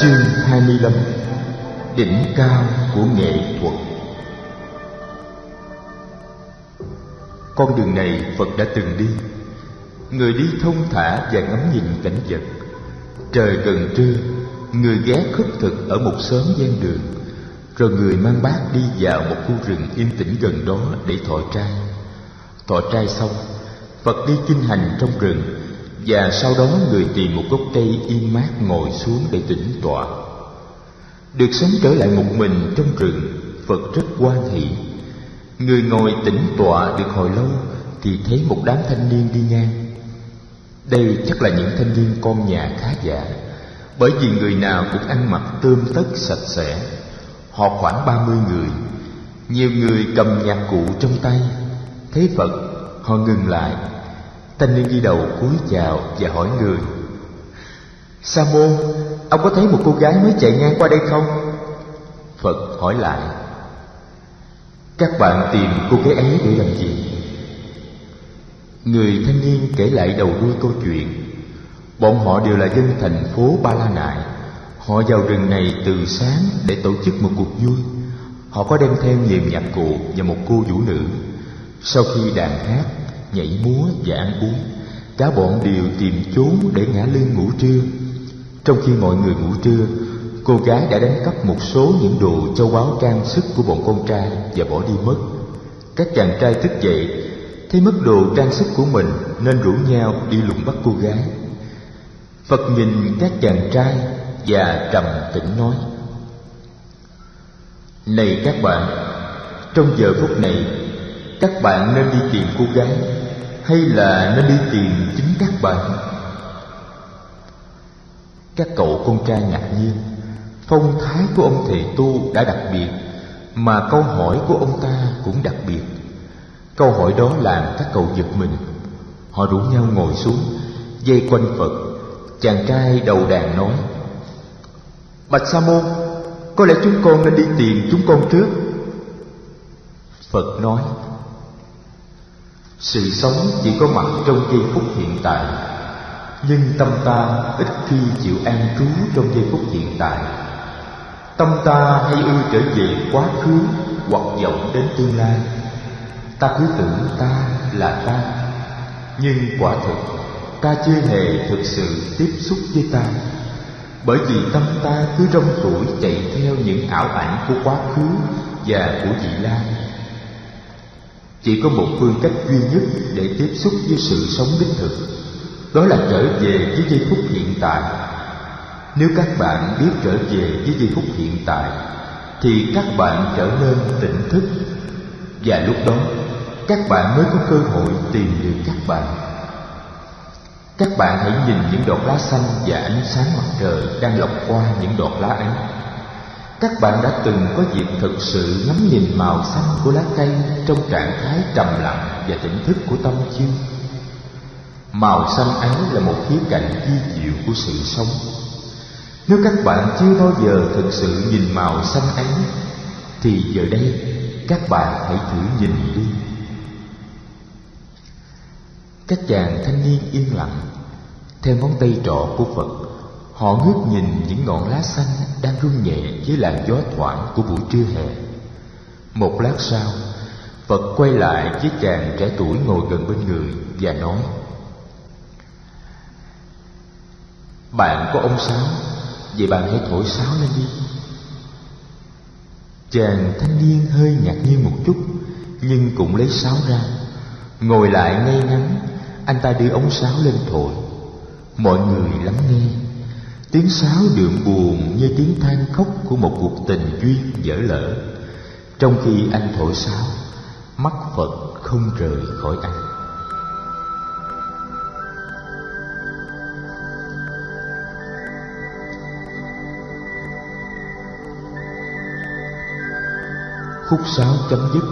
Chương 25: Đỉnh cao của nghệ thuật. Con đường này Phật đã từng đi. Người đi thông thả và ngắm nhìn cảnh vật. Trời gần trưa, người ghé khất thực ở một xóm ven đường, rồi người mang bát đi vào một khu rừng yên tĩnh gần đó để thọ trai. Thọ trai xong, Phật đi kinh hành trong rừng, và sau đó người tìm một gốc cây yên mát ngồi xuống để tĩnh tọa. Được sống trở lại một mình trong rừng, Phật rất hoan hỷ. Người ngồi tĩnh tọa được hồi lâu thì thấy một đám thanh niên đi ngang. Đây chắc là những thanh niên con nhà khá giả, bởi vì người nào cũng ăn mặc tươm tất sạch sẽ. Họ khoảng 30 người. Nhiều người cầm nhạc cụ trong tay. Thấy Phật, họ ngừng lại. Thanh niên đi đầu cúi chào và hỏi người: Sa môn, ông có thấy một cô gái mới chạy ngang qua đây không? Phật hỏi lại: Các bạn tìm cô gái ấy để làm gì? Người thanh niên kể lại đầu đuôi câu chuyện. Bọn họ đều là dân thành phố Ba La Nại. Họ vào rừng này từ sáng để tổ chức một cuộc vui. Họ có đem theo nhiều nhạc cụ và một cô vũ nữ. Sau khi đàn hát, nhảy múa và ăn uống, cả bọn đều tìm chốn để ngả lưng ngủ trưa. Trong khi mọi người ngủ trưa, cô gái đã đánh cắp một số những đồ châu báu trang sức của bọn con trai và bỏ đi mất. Các chàng trai thức dậy, thấy mất đồ trang sức của mình nên rủ nhau đi lùng bắt cô gái. Phật nhìn các chàng trai và trầm tĩnh nói: Này các bạn, trong giờ phút này, các bạn nên đi tìm cô gái hay là nên đi tìm chính các bạn? Các cậu con trai ngạc nhiên. Phong thái của ông thầy tu đã đặc biệt, mà câu hỏi của ông ta cũng đặc biệt. Câu hỏi đó làm các cậu giật mình. Họ rủ nhau ngồi xuống, vây quanh Phật. Chàng trai đầu đàn nói: Bạch Sa môn, có lẽ chúng con nên đi tìm chúng con trước. Phật nói: Sự sống chỉ có mặt trong giây phút hiện tại, nhưng tâm ta ít khi chịu an trú trong giây phút hiện tại. Tâm ta hay ưa trở về quá khứ hoặc vọng đến tương lai. Ta cứ tưởng ta là ta, nhưng quả thực ta chưa hề thực sự tiếp xúc với ta, bởi vì tâm ta cứ rong ruổi chạy theo những ảo ảnh của quá khứ và của vị lai. Chỉ có một phương cách duy nhất để tiếp xúc với sự sống đích thực, đó là trở về với giây phút hiện tại. Nếu các bạn biết trở về với giây phút hiện tại, thì các bạn trở nên tỉnh thức, và lúc đó các bạn mới có cơ hội tìm được các bạn. Các bạn hãy nhìn những đọt lá xanh và ánh sáng mặt trời đang lọc qua những đọt lá ấy. Các bạn đã từng có dịp thực sự ngắm nhìn màu xanh của lá cây trong trạng thái trầm lặng và tỉnh thức của tâm chưa? Màu xanh ấy là một khía cạnh vi diệu của sự sống. Nếu các bạn chưa bao giờ thực sự nhìn màu xanh ấy, thì giờ đây các bạn hãy thử nhìn đi. Các chàng thanh niên yên lặng. Theo ngón tay trỏ của Phật, họ ngước nhìn những ngọn lá xanh đang rung nhẹ với làn gió thoảng của buổi trưa hè. Một lát sau, Phật quay lại với chàng trẻ tuổi ngồi gần bên người và nói: Bạn có ống sáo, vậy bạn hãy thổi sáo lên đi. Chàng thanh niên hơi ngạc nhiên một chút, nhưng cũng lấy sáo ra. Ngồi lại ngay ngắn, anh ta đưa ống sáo lên thổi. Mọi người lắng nghe. Tiếng sáo đượm buồn như tiếng than khóc của một cuộc tình duyên vỡ lỡ. Trong khi anh thổi sáo, mắt Phật không rời khỏi anh. Khúc sáo chấm dứt,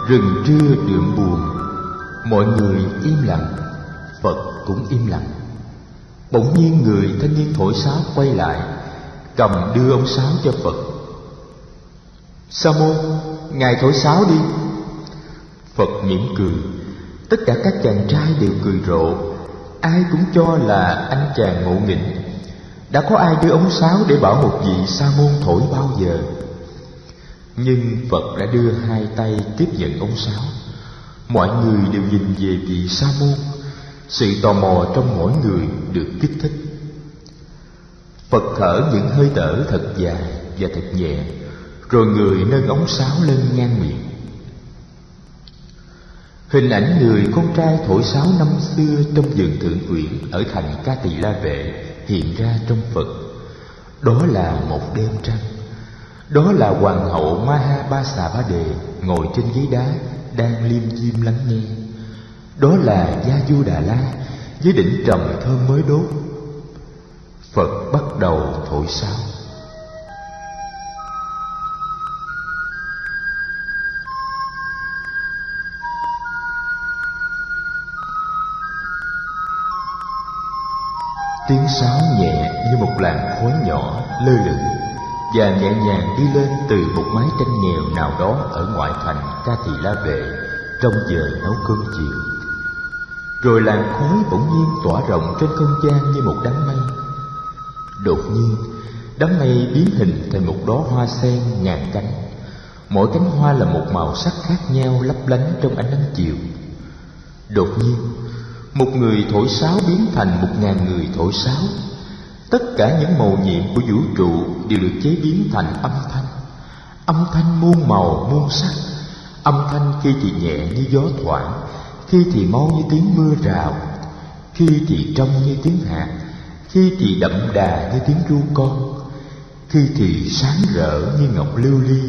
rừng trưa đượm buồn. Mọi người im lặng, Phật cũng im lặng. Bỗng nhiên người thanh niên thổi sáo quay lại, cầm đưa ống sáo cho Phật. Sa môn, ngài thổi sáo đi. Phật mỉm cười. Tất cả các chàng trai đều cười rộ. Ai cũng cho là anh chàng ngộ nghĩnh. đã có ai đưa ống sáo để bảo một vị sa môn thổi bao giờ. Nhưng Phật đã đưa hai tay tiếp nhận ống sáo. Mọi người đều nhìn về vị sa môn. Sự tò mò trong mỗi người được kích thích. Phật thở những hơi thở thật dài và thật nhẹ, rồi người nâng ống sáo lên ngang miệng. Hình ảnh người con trai thổi sáo năm xưa trong vườn Thượng Uyển ở thành Ca Tỳ La Vệ hiện ra trong Phật. Đó là một đêm trăng. Đó là Hoàng hậu Maha Ba Xà Ba Đề ngồi trên ghế đá đang liêm diêm lắng nghe. Đó là Gia Du Đà La với đỉnh trầm thơm mới đốt. Phật bắt đầu thổi sáo. Tiếng sáo nhẹ như một làn khói nhỏ lơ lửng và nhẹ nhàng đi lên từ một mái tranh nghèo nào đó ở ngoại thành Ca Tỳ La Vệ trong giờ nấu cơm chiều. Rồi làn khói bỗng nhiên tỏa rộng trên không gian như một đám mây. Đột nhiên, đám mây biến hình thành một đóa hoa sen ngàn cánh. Mỗi cánh hoa là một màu sắc khác nhau lấp lánh trong ánh nắng chiều. Đột nhiên, một người thổi sáo biến thành 1000 người thổi sáo. Tất cả những màu nhiệm của vũ trụ đều được chế biến thành âm thanh. Âm thanh muôn màu muôn sắc. Âm thanh khi thì nhẹ như gió thoảng, khi thì mau như tiếng mưa rào, khi thì trong như tiếng hạt, khi thì đậm đà như tiếng ru con, khi thì sáng rỡ như ngọc lưu ly,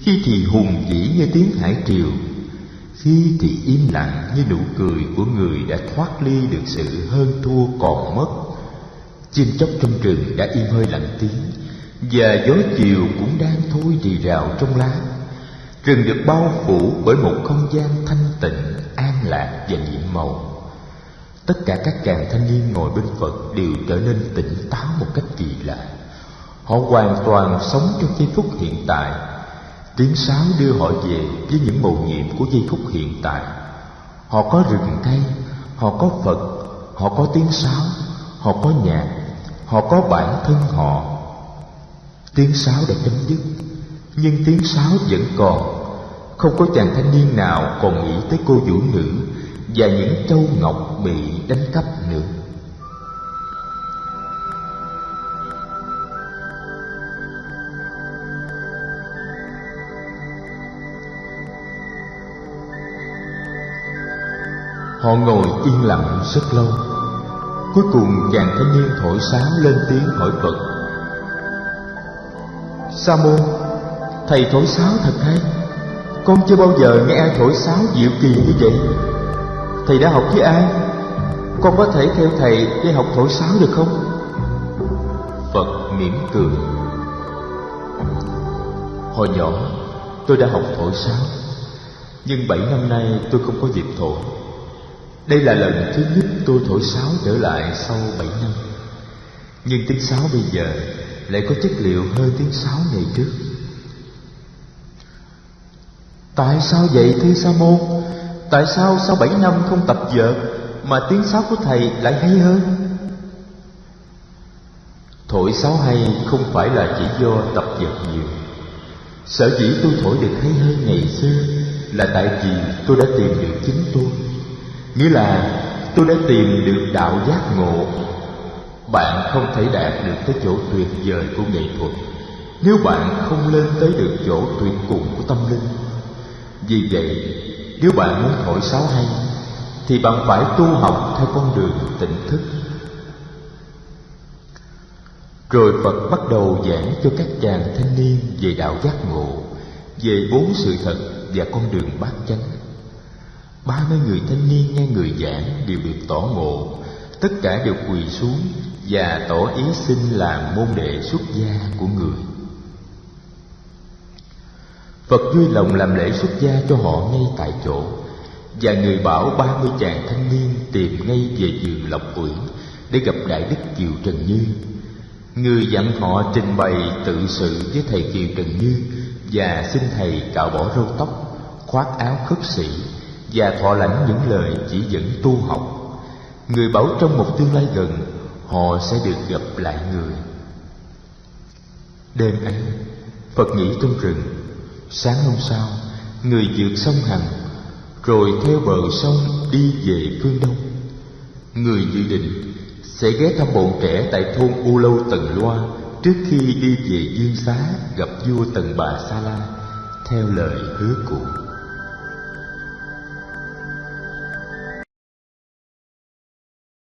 khi thì hùng vĩ như tiếng hải triều, khi thì im lặng như nụ cười của người đã thoát ly được sự hơn thua còn mất. Chim chóc trong rừng đã im hơi lặng tiếng, và gió chiều cũng đang thôi rì rào trong lá. Rừng được bao phủ bởi một không gian thanh tịnh, an lạc và nhiệm màu. Tất cả các chàng thanh niên ngồi bên Phật đều trở nên tỉnh táo một cách kỳ lạ. Họ hoàn toàn sống trong giây phút hiện tại. Tiếng sáo đưa họ về với những mầu nhiệm của giây phút hiện tại. Họ có rừng cây, họ có Phật, họ có tiếng sáo, họ có nhạc, họ có bản thân họ. Tiếng sáo đã chấm dứt, nhưng tiếng sáo vẫn còn. Không có chàng thanh niên nào còn nghĩ tới cô vũ nữ và những châu ngọc bị đánh cắp nữa. Họ ngồi yên lặng rất lâu. Cuối cùng chàng thanh niên thổi sáo lên tiếng hỏi Phật: Sa môn, thầy thổi sáo thật hay. Con chưa bao giờ nghe ai thổi sáo diệu kỳ như vậy. Thầy đã học với ai? Con có thể theo thầy để học thổi sáo được không? Phật mỉm cười: Hồi nhỏ tôi đã học thổi sáo, nhưng 7 năm nay tôi không có dịp thổi. Đây là lần thứ nhất tôi thổi sáo trở lại sau 7 năm. Nhưng tiếng sáo bây giờ lại có chất liệu hơn tiếng sáo ngày trước. Tại sao vậy thưa Sa môn? Tại sao sau 7 năm không tập vợt mà tiếng sáo của thầy lại hay hơn? Thổi sáo hay không phải là chỉ do tập vợt nhiều. Sở dĩ tôi thổi được hay hơn ngày xưa là tại vì tôi đã tìm được chính tôi. Nghĩa là tôi đã tìm được đạo giác ngộ. Bạn không thể đạt được tới chỗ tuyệt vời của nghệ thuật nếu bạn không lên tới được chỗ tuyệt cùng của tâm linh. Vì vậy, nếu bạn muốn thổi sáo hay thì bạn phải tu học theo con đường tỉnh thức. Rồi Phật bắt đầu giảng cho các chàng thanh niên về đạo giác ngộ, về 4 sự thật và con đường bát chánh. 30 người thanh niên nghe người giảng đều được tỏ ngộ. Tất cả đều quỳ xuống và tỏ ý xin làm môn đệ xuất gia của người. Phật vui lòng làm lễ xuất gia cho họ ngay tại chỗ, và người bảo 30 chàng thanh niên tìm ngay về vườn Lộc Uyển để gặp Đại Đức Kiều Trần Như. Người dặn họ trình bày tự sự với thầy Kiều Trần Như và xin thầy cạo bỏ râu tóc, khoác áo khất sĩ và thọ lãnh những lời chỉ dẫn tu học. Người bảo trong một tương lai gần họ sẽ được gặp lại người. Đêm ấy, Phật nghỉ trong rừng. Sáng hôm sau, người vượt sông Hằng, rồi theo bờ sông đi về phương đông. Người dự định sẽ ghé thăm bọn trẻ tại thôn U Lâu Tần Loa trước khi đi về Dương Xá gặp vua Tần Bà Sa La theo lời hứa cũ.